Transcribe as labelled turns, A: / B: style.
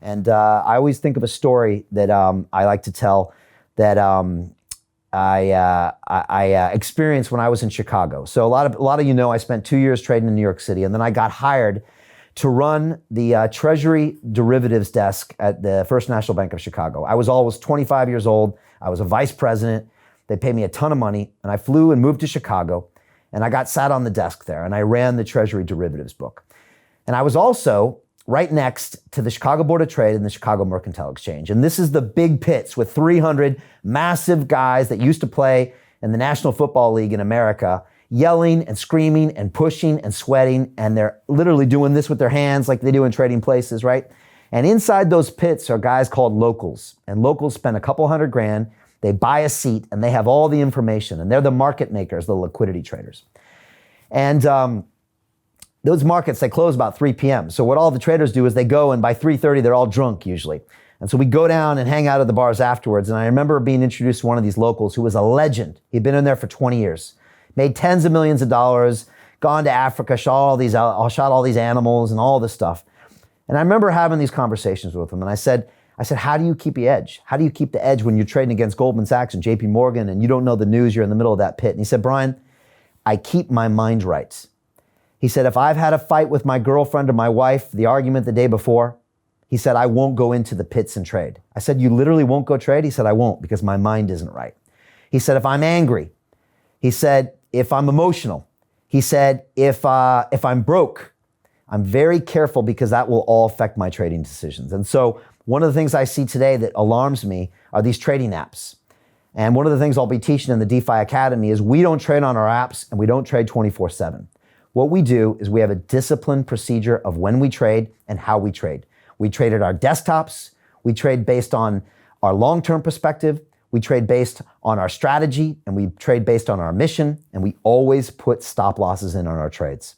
A: And I always think of a story that I like to tell that I experienced when I was in Chicago. So a lot of you know I spent 2 years trading in New York City, and then I got hired to run the Treasury derivatives desk at the First National Bank of Chicago. I was always 25 years old. I was a vice president. They paid me a ton of money, and I flew and moved to Chicago, and I got sat on the desk there, and I ran the Treasury derivatives book. And I was also right next to the Chicago Board of Trade and the Chicago Mercantile Exchange. And this is the big pits with 300 massive guys that used to play in the National Football League in America, yelling and screaming and pushing and sweating. And they're literally doing this with their hands like they do in trading places, right? And inside those pits are guys called locals. And locals spend a couple $100,000. They buy a seat and they have all the information. And they're the market makers, the liquidity traders. And those markets, they close about 3 p.m. So what all the traders do is they go, and by 3:30, they're all drunk usually. And so we go down and hang out at the bars afterwards. And I remember being introduced to one of these locals who was a legend. He'd been in there for 20 years, made tens of millions of dollars, gone to Africa, shot all these animals and all this stuff. And I remember having these conversations with him. And I said, how do you keep the edge? How do you keep the edge when you're trading against Goldman Sachs and JP Morgan and you don't know the news, you're in the middle of that pit? And he said, Brian, I keep my mind right. He said, if I've had a fight with my girlfriend or my wife, the argument the day before, he said, I won't go into the pits and trade. I said, you literally won't go trade? He said, I won't, because my mind isn't right. He said, if I'm angry, he said, if I'm emotional, he said, if I'm broke, I'm very careful because that will all affect my trading decisions. And so one of the things I see today that alarms me are these trading apps. And one of the things I'll be teaching in the DeFi Academy is we don't trade on our apps and we don't trade 24/7. What we do is we have a disciplined procedure of when we trade and how we trade. We trade at our desktops. We trade based on our long-term perspective. We trade based on our strategy, and we trade based on our mission. And we always put stop losses in on our trades.